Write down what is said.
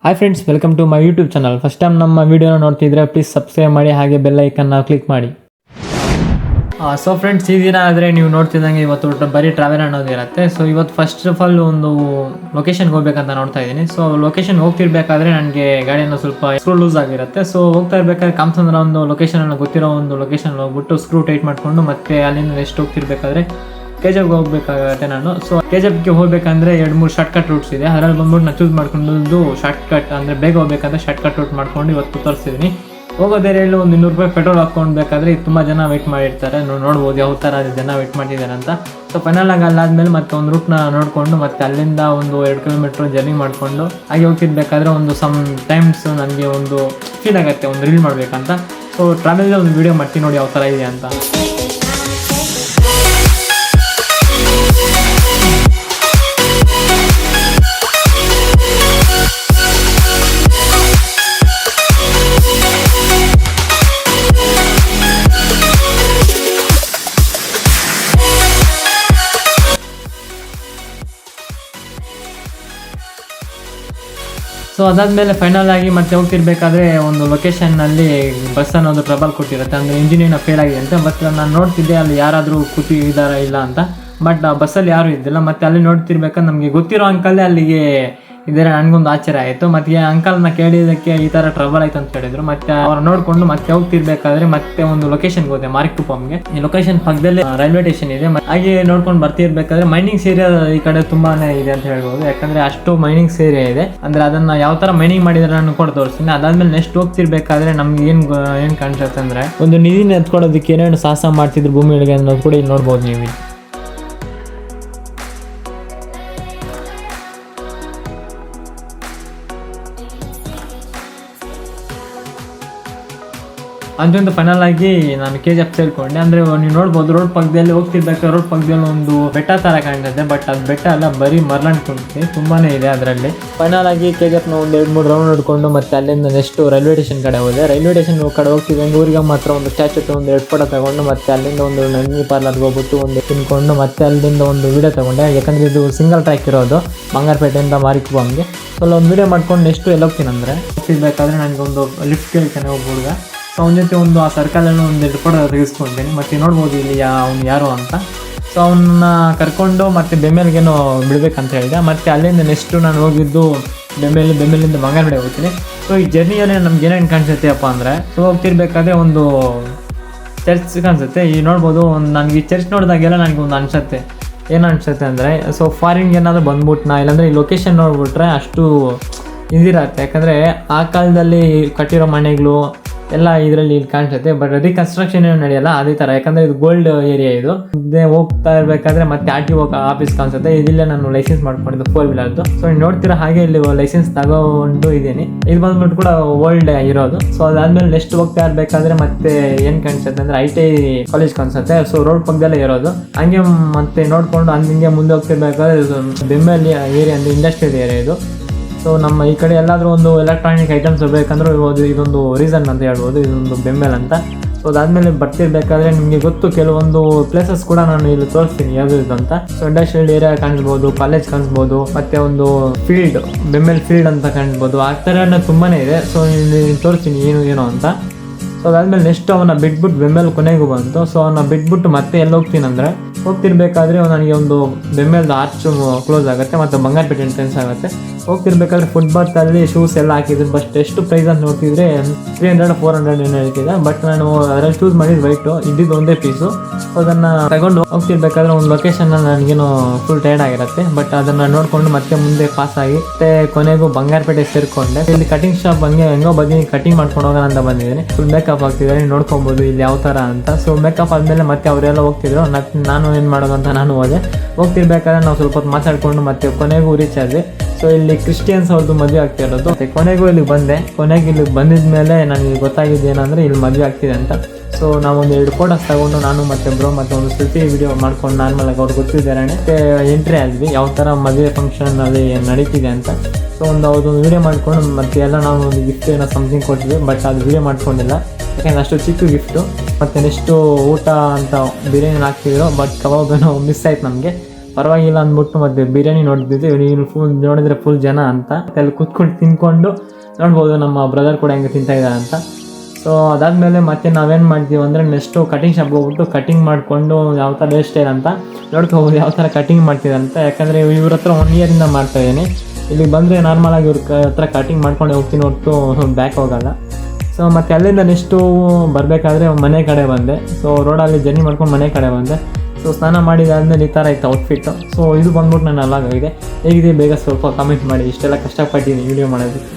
Hi friends, welcome to my YouTube channel. First time ನಮ್ಮ ವೀಡಿಯೋನ ನೋಡ್ತಿದ್ರೆ ಪ್ಲೀಸ್ ಸಬ್ಸ್ಕ್ರೈಬ್ ಮಾಡಿ, ಹಾಗೆ ಬೆಲ್ ಐಕನ್ನ ಕ್ಲಿಕ್ ಮಾಡಿ. ಸೊ ಫ್ರೆಂಡ್ಸ್, ಈ ದಿನ ಆದರೆ ನೀವು ನೋಡ್ತಿದ್ದಂಗೆ ಇವತ್ತು ಬರೀ ಟ್ರಾವೆಲ್ ಅನ್ನೋದಿರುತ್ತೆ. ಸೊ ಇವತ್ತು ಫಸ್ಟ್ ಆಫ್ ಆಲ್ ಒಂದು ಲೊಕೇಶನ್ಗೆ ಹೋಗ್ಬೇಕಂತ ನೋಡ್ತಾ ಇದ್ದೀನಿ. ಸೊ ಲೊಕೇಶನ್ ಹೋಗ್ತಿರ್ಬೇಕಾದ್ರೆ ನನಗೆ ಗಾಡಿಯನ್ನು ಸ್ವಲ್ಪ ಸ್ಕ್ರೂ ಲೂಸ್ ಆಗಿರುತ್ತೆ. ಸೊ ಹೋಗ್ತಾ ಇರ್ಬೇಕಾದ್ರೆ ಕಾಮಸಂದ್ರ ಒಂದು ಲೊಕೇಶನ್ ಗೊತ್ತಿರೋ ಒಂದು ಲೊಕೇಶನ್ ಹೋಗ್ಬಿಟ್ಟು ಸ್ಕ್ರೂ ಟೈಟ್ ಮಾಡಿಕೊಂಡು ಮತ್ತೆ ಅಲ್ಲಿಂದ ನೆಕ್ಸ್ಟ್ ಹೋಗ್ತಿರ್ಬೇಕಾದ್ರೆ ಕೆಜೆಪ್ಗೆ ಹೋಗ್ಬೇಕಾಗತ್ತೆ ನಾನು. ಸೊ ಕೆಜೆಪ್ಗೆ ಹೋಗ್ಬೇಕಂದ್ರೆ 2-3 ಶಾರ್ಟ್ಕಟ್ ರೂಟ್ಸ್ ಇದೆ. ಅದರಲ್ಲಿ ಬಂದ್ಬಿಟ್ಟು ನಾನು ಚೂಸ್ ಮಾಡ್ಕೊಂಡು ಶಾರ್ಟ್ಕಟ್ ಅಂದರೆ ಬೇಗ ಹೋಗ್ಬೇಕಂದ್ರೆ ಶಾರ್ಟ್ಕಟ್ ರೂಟ್ ಮಾಡ್ಕೊಂಡು ಇವತ್ತು ತೋರಿಸ್ತಿದ್ದೀನಿ. ಹೋಗೋದೇರಿಯಲ್ಲಿ ಒಂದು 200 ರೂಪಾಯಿ ಪೆಟ್ರೋಲ್ ಹಾಕ್ಕೊಳ್ಬೇಕಾದ್ರೆ ತುಂಬ ಜನ ವೆಯ್ಟ್ ಮಾಡಿರ್ತಾರೆ. ನೋಡ್ಬೋದು ಯಾವ ಥರ ಜನ ವೆಯ್ಟ್ ಮಾಡಿದ್ದಾರೆ ಅಂತ. ಸೊ ಫೈನಲ್ ಆಗಿ ಅಲ್ಲಾದ್ಮೇಲೆ ಮತ್ತೆ ಒಂದು ರೂಟ್ನ ನೋಡಿಕೊಂಡು ಮತ್ತೆ ಅಲ್ಲಿಂದ ಒಂದು 2 ಕಿಲೋಮೀಟ್ರ್ ಜರ್ನಿ ಮಾಡಿಕೊಂಡು ಹಾಗೆ ಹೋಗ್ತಿರ್ಬೇಕಾದ್ರೆ ಒಂದು ಸಮ್ ಟೈಮ್ಸ್ ನನಗೆ ಒಂದು ಫೀಲ್ ಆಗುತ್ತೆ ಒಂದು ರೀಲ್ ಮಾಡಬೇಕಂತ. ಸೊ ಟ್ರಾವೆಲ್ ಒಂದು ವೀಡಿಯೋ ಮಾಡ್ತೀನಿ ನೋಡಿ ಯಾವ ಥರ ಇದೆ ಅಂತ. ಸೊ ಅದಾದಮೇಲೆ ಫೈನಲ್ ಆಗಿ ಮತ್ತೆ ಹೋಗ್ತಿರ್ಬೇಕಾದ್ರೆ ಒಂದು ಲೊಕೇಶನ್ನಲ್ಲಿ ಬಸ್ ಅನ್ನೋದು ಟ್ರಬಲ್ ಕೊಟ್ಟಿರುತ್ತೆ, ಅಂದರೆ ಇಂಜಿನ್ ಏನೋ ಫೇಲ್ ಆಗಿದೆ ಅಂತ. ಬಟ್ ನಾನು ನೋಡ್ತಿದ್ದೆ ಅಲ್ಲಿ ಯಾರಾದರೂ ಕೂತಿದ್ದಾರಾ ಇಲ್ಲ ಅಂತ. ಬಟ್ ಆ ಬಸ್ಸಲ್ಲಿ ಯಾರೂ ಇದ್ದಿಲ್ಲ. ಮತ್ತು ಅಲ್ಲಿ ನೋಡ್ತಿರ್ಬೇಕಾದ್ರೆ ನಮಗೆ ಗೊತ್ತಿರೋ ಅಂಕಲ್ಲೇ ಅಲ್ಲಿಗೆ ಇದ್ದಾರೆ. ನನಗೊಂದು ಆಶ್ಚರ್ಯ ಆಯಿತು. ಮತ್ತು ಅಂಕಲ್ನ ಕೇಳಿದ್ದಕ್ಕೆ ಈ ಥರ ಟ್ರಬಲ್ ಆಯ್ತು ಅಂತ ಹೇಳಿದ್ರು. ಮತ್ತು ಅವ್ರು ನೋಡಿಕೊಂಡು ಮತ್ತೆ ಹೋಗ್ತಿರ್ಬೇಕಾದ್ರೆ ಮತ್ತೆ ಒಂದು ಲೊಕೇಶನ್ಗೆ ಹೋದೆ, ಮಾರಿಕುಪ್ಪಂಗೆ. ಈ ಲೊಕೇಶನ್ ಪಕ್ಕದಲ್ಲಿ ರೈಲ್ವೆ ಸ್ಟೇಷನ್ ಇದೆ. ಹಾಗೆ ನೋಡ್ಕೊಂಡು ಬರ್ತಿರ್ಬೇಕಾದ್ರೆ ಮೈನಿಂಗ್ಸ್ ಏರಿಯಾ ಈ ಕಡೆ ತುಂಬಾನೇ ಇದೆ ಅಂತ ಹೇಳ್ಬೋದು. ಯಾಕಂದರೆ ಅಷ್ಟು ಮೈನಿಂಗ್ಸ್ ಏರಿಯಾ ಇದೆ. ಅಂದರೆ ಅದನ್ನು ಯಾವ ಥರ ಮೈನಿಂಗ್ ಮಾಡಿದ್ರೆ ನಾನು ಕೂಡ ತೋರಿಸ್ತೀನಿ. ಅದಾದಮೇಲೆ ನೆಕ್ಸ್ಟ್ ಹೋಗ್ತಿರ್ಬೇಕಾದ್ರೆ ನಮ್ಗೆ ಏನು ಕಾಣಿಸುತ್ತೆ ಅಂದರೆ ಒಂದು ನಿಧಿನ ಎತ್ಕೊಡೋದಕ್ಕೆ ಏನೇನು ಸಾಹಸ ಮಾಡ್ತಿದ್ರು ಭೂಮಿ ಒಳಗೆ ಅನ್ನೋದು ಕೂಡ ಇಲ್ಲಿ ನೋಡ್ಬೋದು ನೀವು. ಅಂತಂದು ಫೈನಲ್ ಆಗಿ ನಾನು ಕೆಜಿಎಫ್ ಸೇರ್ಕೊಂಡೆ. ಅಂದರೆ ನೀವು ನೋಡ್ಬೋದು ರೋಡ್ ಪಕ್ಕದಲ್ಲಿ ಹೋಗ್ತಿರ್ಬೇಕಾದ್ರೆ ರೋಡ್ ಪಕ್ಕದಲ್ಲಿ ಒಂದು ಬೆಟ್ಟ ಥರ ಕಾಣ್ತದೆ. ಬಟ್ ಅದು ಬೆಟ್ಟ ಅಲ್ಲ, ಬರೀ ಮರಳಂಡು ಕುಂತಿ ತುಂಬಾ ಇದೆ ಅದರಲ್ಲಿ. ಫೈನಲ್ ಆಗಿ ಕೆಜಿಎಫ್ನ ಒಂದು 2-3 ರೌಂಡ್ ನೋಡಿಕೊಂಡು ಮತ್ತೆ ಅಲ್ಲಿಂದ ನೆಕ್ಸ್ಟ್ ರೈಲ್ವೆ ಸ್ಟೇಷನ್ ಕಡೆ ಹೋದೆ. ರೈಲ್ವೆ ಸ್ಟೇಷನ್ ಕಡೆ ಹೋಗ್ತಿದ್ದೆ ಊರಿಗೆ ಮಾತ್ರ ಒಂದು ಸ್ಟ್ಯಾಚು ಒಂದು 2 ಫೋಟೋ ತಗೊಂಡು ಮತ್ತೆ ಅಲ್ಲಿಂದ ಒಂದು ನಂದಿನಿ ಪಾರ್ಲರ್ಗೆ ಹೋಗ್ಬಿಟ್ಟು ಒಂದು ತಿನ್ಕೊಂಡು ಮತ್ತೆ ಅಲ್ಲಿಂದ ಒಂದು ವೀಡಿಯೋ ತಗೊಂಡೆ. ಯಾಕಂದರೆ ಇದು ಸಿಂಗಲ್ ಟ್ರ್ಯಾಕ್ ಇರೋದು ಬಂಗಾರಪೇಟೆಯಿಂದ ಮಾರಿಕುಪ್ಪಂಗೆ. ಸೊ ಒಂದು ವೀಡಿಯೋ ಮಾಡ್ಕೊಂಡು ನೆಕ್ಸ್ಟ್ ಎಲ್ಲ ಹೋಗ್ತೀನಿ ಅಂದರೆ ಹೋಗ್ತಿರ್ಬೇಕಾದ್ರೆ ನನಗೊಂದು ಲಿಫ್ಟ್ ಕೇಳ್ತಾನೆ ಒಬ್ಬ ಹುಡುಗ. ಸೊ ಅವನ ಜೊತೆ ಒಂದು ಆ ಸರ್ಕಲನ್ನು ಒಂದು 2 ಫೋಟೋ ತೆಗೆಸ್ಕೊಂತೀನಿ. ಮತ್ತು ನೋಡ್ಬೋದು ಇಲ್ಲಿ ಅವ್ನು ಯಾರು ಅಂತ. ಸೊ ಅವನ್ನ ಕರ್ಕೊಂಡು ಮತ್ತೆ ಬೆಮ್ಮೆಲ್ಗೇನೋ ಬಿಡಬೇಕಂತ ಹೇಳಿದೆ. ಮತ್ತು ಅಲ್ಲಿಂದ ನೆಕ್ಸ್ಟು ನಾನು ಹೋಗಿದ್ದು ಬೆಮ್ಮೆಲಿಂದ ಬಂಗಾರಪೇಟೆ ಹೋಗ್ತೀನಿ. ಸೊ ಈ ಜರ್ನಿಯಲ್ಲಿ ನಮ್ಗೆ ಏನೇನು ಕಾಣಿಸುತ್ತೆ ಅಪ್ಪ ಅಂದರೆ, ಸೊ ಹೋಗ್ತಿರ್ಬೇಕಾದ್ರೆ ಒಂದು ಚರ್ಚ್ ಕಾಣಿಸುತ್ತೆ. ಈ ನೋಡ್ಬೋದು ಒಂದು ನನಗೆ ಈ ಚರ್ಚ್ ನೋಡಿದಾಗೆಲ್ಲ ನನಗೆ ಒಂದು ಅನಿಸುತ್ತೆ, ಏನು ಅನಿಸುತ್ತೆ ಅಂದರೆ ಸೊ ಫಾರಿನ್ಗೆ ಏನಾದರೂ ಬಂದ್ಬಿಟ್ನಾ, ಇಲ್ಲಾಂದರೆ ಈ ಲೊಕೇಶನ್ ನೋಡ್ಬಿಟ್ರೆ ಅಷ್ಟು ಇದಿರತ್ತೆ. ಯಾಕಂದರೆ ಆ ಕಾಲದಲ್ಲಿ ಕಟ್ಟಿರೋ ಮನೆಗಳು ಎಲ್ಲ ಇದರಲ್ಲಿ ಇಲ್ಲಿ ಕಾಣಿಸುತ್ತೆ. ಬಟ್ ರೀಕನ್ಸ್ಟ್ರಕ್ಷನ್ ಏನು ನಡೆಯಲ್ಲ ಅದೇ ಥರ. ಯಾಕಂದರೆ ಇದು ಗೋಲ್ಡ್ ಏರಿಯಾ. ಇದು ಹೋಗ್ತಾ ಇರಬೇಕಾದ್ರೆ ಮತ್ತೆ RTO ಆಫೀಸ್ ಕಾಣಿಸುತ್ತೆ. ಇದಿಲ್ಲೇ ನಾನು ಲೈಸೆನ್ಸ್ ಮಾಡ್ಕೊಂಡಿದ್ದು 4 ವೀಲರ್ದು. ಸೊ ನೀವು ನೋಡ್ತೀರಾ ಹಾಗೆ ಇಲ್ಲಿ ಲೈಸೆನ್ಸ್ ತಗೊಂಡು ಇದ್ದೀನಿ. ಇದು ಬಂದ್ಬಿಟ್ಟು ಕೂಡ ಓಲ್ಡ್ ಇರೋದು. ಸೊ ಅದಾದಮೇಲೆ ನೆಕ್ಸ್ಟ್ ಹೋಗ್ತಾ ಇರಬೇಕಾದ್ರೆ ಮತ್ತೆ ಏನು ಕಾಣಿಸುತ್ತೆ ಅಂದರೆ ITI ಕಾಲೇಜ್ ಕಾಣಿಸುತ್ತೆ. ಸೊ ರೋಡ್ ಪಕ್ಕದಲ್ಲೇ ಇರೋದು. ಹಂಗೆ ಮತ್ತೆ ನೋಡಿಕೊಂಡು ಹಂಗೆ ಮುಂದೆ ಹೋಗ್ತಿರ್ಬೇಕಾದ್ರೆ ಬೆಂಬಲಿ ಏರಿಯಾ ಅಂದರೆ ಇಂಡಸ್ಟ್ರಿಯಲ್ ಏರಿಯಾ ಇದು. ಸೊ ನಮ್ಮ ಈ ಕಡೆ ಎಲ್ಲಾದರೂ ಒಂದು ಎಲೆಕ್ಟ್ರಾನಿಕ್ ಐಟಮ್ಸ್ ಬೇಕಂದ್ರೆ ಇದೊಂದು ರೀಸನ್ ಅಂತ ಹೇಳ್ಬೋದು, ಇದೊಂದು ಬೆಂಬಲ್ ಅಂತ. ಸೊ ಅದಾದಮೇಲೆ ಬರ್ತಿರ್ಬೇಕಾದ್ರೆ ನಿಮಗೆ ಗೊತ್ತು ಕೆಲವೊಂದು ಪ್ಲೇಸಸ್ ಕೂಡ ನಾನು ಇಲ್ಲಿ ತೋರಿಸ್ತೀನಿ ಯಾವುದು ಇದು ಅಂತ. ಸೊ ಇಂಡಸ್ಟ್ರಿಯಲ್ ಏರಿಯಾ ಕಾಣಿಸ್ಬೋದು, ಕಾಲೇಜ್ ಕಾಣಿಸ್ಬೋದು, ಮತ್ತು ಒಂದು ಫೀಲ್ಡ್ ಬೆಂಬಲ್ ಫೀಲ್ಡ್ ಅಂತ ಕಾಣಿಸ್ಬೋದು. ಆ ಥರ ತುಂಬಾ ಇದೆ. ಸೊ ಇಲ್ಲಿ ತೋರಿಸ್ತೀನಿ ಏನು ಅಂತ. ಸೊ ಅದಾದಮೇಲೆ ನೆಕ್ಸ್ಟ್ ಅವನ್ನ ಬಿಟ್ಬಿಟ್ಟು ಬೆಂಬಲ್ ಕೊನೆಗೂ ಬಂತು. ಸೊ ಅವನ್ನ ಬಿಟ್ಬಿಟ್ಟು ಮತ್ತೆ ಎಲ್ಲಿ ಹೋಗ್ತೀನಿ ಅಂದರೆ ಹೋಗ್ತಿರ್ಬೇಕಾದ್ರೆ ನನಗೆ ಒಂದು ಬೆಂಬಲ್ದು ಆರ್ಚು ಕ್ಲೋಸ್ ಆಗುತ್ತೆ ಮತ್ತು ಬಂಗಾರಪೇಟೆ ಎಂಟ್ರೆನ್ಸ್ ಆಗುತ್ತೆ. ಹೋಗ್ತಿರ್ಬೇಕಾದ್ರೆ ಫುಟ್ಬಾತಲ್ಲಿ ಶೂಸ್ ಎಲ್ಲ ಹಾಕಿದ್ರು. ಬಟ್ ಎಷ್ಟು ಪ್ರೈಸ್ ಅಂತ ನೋಡ್ತಿದ್ರೆ 300-400 ಏನು ಹೇಳ್ತಿದ್ದೆ. ಬಟ್ ನಾನು ಅದರಲ್ಲಿ ಚೂಸ್ ಮಾಡಿದ್ದು ವೈಟು, ಇದ್ದಿದ್ದು ಒಂದೇ ಪೀಸು. ಸೊ ಅದನ್ನು ತಗೊಂಡು ಹೋಗ್ತಿರ್ಬೇಕಾದ್ರೆ ಒಂದು ಲೊಕೇಶನಲ್ಲಿ ನನಗೇನು ಫುಲ್ ಟೈರ್ಡ್ ಆಗಿರುತ್ತೆ. ಬಟ್ ಅದನ್ನು ನೋಡಿಕೊಂಡು ಮತ್ತೆ ಮುಂದೆ ಪಾಸ್ ಆಗಿ ಮತ್ತೆ ಕೊನೆಗೂ ಬಂಗಾರಪೇಟೆ ಸೇರಿಕೊಂಡೆ. ಇಲ್ಲಿ ಕಟಿಂಗ್ ಶಾಪ್ ಹೆಂಗೋ ಬಂದು ಕಟಿಂಗ್ ಮಾಡ್ಕೊಂಡು ಹೋಗೋಣ ಅಂತ ಬಂದಿದ್ದೀನಿ. ಫುಲ್ ಮೇಕಪ್ ಆಗ್ತಿದ್ದಾರೆ, ನೋಡ್ಕೊಬೋದು ಇಲ್ಲಿ ಯಾವ ಥರ ಅಂತ. ಸೊ ಮೇಕಪ್ ಆದಮೇಲೆ ಮತ್ತೆ ಅವರೆಲ್ಲ ಹೋಗ್ತಿದ್ರು. ನಾನು ಏನು ಮಾಡೋದು ಅಂತ ನಾನು ಹೋಗ್ತಿರ್ಬೇಕಾದ್ರೆ ನಾವು ಸ್ವಲ್ಪ ಹೊತ್ತು ಮಾತಾಡಿಕೊಂಡು ಮತ್ತೆ ಕೊನೆಗೂ ರೀಚ್ ಆದ್ವಿ. ಸೊ ಇಲ್ಲಿ ಕ್ರಿಶ್ಚಿಯನ್ಸ್ ಅವ್ರದ್ದು ಮದುವೆ ಆಗ್ತಿರೋದು. ಮತ್ತು ಕೊನೆಗೂ ಇಲ್ಲಿಗೆ ಬಂದೆ. ಇಲ್ಲಿಗೆ ಬಂದಿದ ಮೇಲೆ ನನಗೆ ಗೊತ್ತಾಗಿದ್ದು ಏನಂದರೆ ಇಲ್ಲಿ ಮದುವೆ ಆಗ್ತಿದೆ ಅಂತ. ಸೊ ನಾವೊಂದು 2 ಫೋಟೋಸ್ ತಗೊಂಡು ನಾನು ಮತ್ತು ಬ್ರೋ ಮತ್ತು ಒಂದು ಸೆಲ್ಫಿ ವಿಡಿಯೋ ಮಾಡ್ಕೊಂಡು ನಾರ್ಮಲಾಗಿ ಅವ್ರು ಗೊತ್ತಿದ್ದಾರೆ ಮತ್ತು ಎಂಟ್ರಿ ಆದ್ವಿ ಯಾವ ಥರ ಮದುವೆ ಫಂಕ್ಷನಲ್ಲಿ ನಡೀತಿದೆ ಅಂತ. ಸೊ ಅದೊಂದು ವೀಡಿಯೋ ಮಾಡ್ಕೊಂಡು ಮತ್ತೆ ಎಲ್ಲ ನಾವು ಒಂದು ಗಿಫ್ಟ್ ಏನೋ ಸಮಥಿಂಗ್ ಕೊಟ್ಟಿದ್ವಿ. ಬಟ್ ಅದು ವೀಡಿಯೋ ಮಾಡ್ಕೊಂಡಿಲ್ಲ ಯಾಕೆಂದರೆ ಅಷ್ಟು ಚಿಕ್ಕ ಗಿಫ್ಟು. ಮತ್ತು ನೆಕ್ಸ್ಟು ಊಟ ಅಂತ ಬಿರಿಯಾನಿ ಹಾಕ್ತಿದ್ರು. ಬಟ್ ಕಬಾಬ್ ಏನೋ ಮಿಸ್ ಆಯ್ತು ನಮಗೆ. ಪರವಾಗಿಲ್ಲ ಅಂದ್ಬಿಟ್ಟು ಮತ್ತೆ ಬಿರಿಯಾನಿ ನೋಡ್ತಿದ್ದೆ. ಇಲ್ಲಿ ಫುಲ್ ನೋಡಿದ್ರೆ ಫುಲ್ ಜನ ಅಂತ ಅಲ್ಲಿ ಕೂತ್ಕೊಂಡು ತಿನ್ಕೊಂಡು ನೋಡ್ಬೋದು ನಮ್ಮ ಬ್ರದರ್ ಕೂಡ ಹೆಂಗೆ ತಿಂತಾ ಇದ್ದಾರೆ ಅಂತ. ಸೊ ಅದಾದಮೇಲೆ ಮತ್ತೆ ನಾವೇನು ಮಾಡ್ತೀವಿ ಅಂದರೆ ನೆಕ್ಸ್ಟು ಕಟಿಂಗ್ ಶಾಪ್ಗೆ ಹೋಗ್ಬಿಟ್ಟು ಕಟಿಂಗ್ ಮಾಡಿಕೊಂಡು ಯಾವ ಥರ ಹೇರ್ ಸ್ಟೈಲ್ ಅಂತ ನೋಡ್ಕೋಬೋದು, ಯಾವ ಥರ ಕಟಿಂಗ್ ಮಾಡ್ತಿದ್ದಾರೆ ಅಂತ. ಯಾಕಂದರೆ ಇವ್ರ ಹತ್ರ 1 ಇಯರಿಂದ ಮಾಡ್ತಾಯಿದ್ದೀನಿ. ಇಲ್ಲಿ ಬಂದರೆ ನಾರ್ಮಲಾಗಿ ಇವ್ರ ಹತ್ರ ಕಟಿಂಗ್ ಮಾಡ್ಕೊಂಡು ಹೋಗ್ತೀನಿ ಹೊರತು ಬ್ಯಾಕ್ ಹೋಗಲ್ಲ. ಸೊ ಮತ್ತು ಅಲ್ಲಿಂದ ನೆಕ್ಸ್ಟು ಬರಬೇಕಾದ್ರೆ ಮನೆ ಕಡೆ ಬಂದೆ. ಸೊ ರೋಡಲ್ಲಿ ಜರ್ನಿ ಮಾಡ್ಕೊಂಡು ಮನೆ ಕಡೆ ಬಂದೆ. ಸೊ ಸ್ನಾನ ಮಾಡಿದಾದ್ಮೇಲೆ ಈ ಥರ ಇತ್ತು ಔಟ್ಫಿಟ್ಟು. ಸೊ ಇದು ಬಂದ್ಬಿಟ್ಟು ನಾನು ಅಲ್ಲಾಗಿದೆ. ಹೇಗಿದೆ ಬೇಗ ಸ್ವಲ್ಪ ಕಾಮೆಂಟ್ ಮಾಡಿ. ಇಷ್ಟೆಲ್ಲ ಕಷ್ಟಪಟ್ಟಿದ್ದೀನಿ ವೀಡಿಯೋ ಮಾಡೋದಕ್ಕೆ.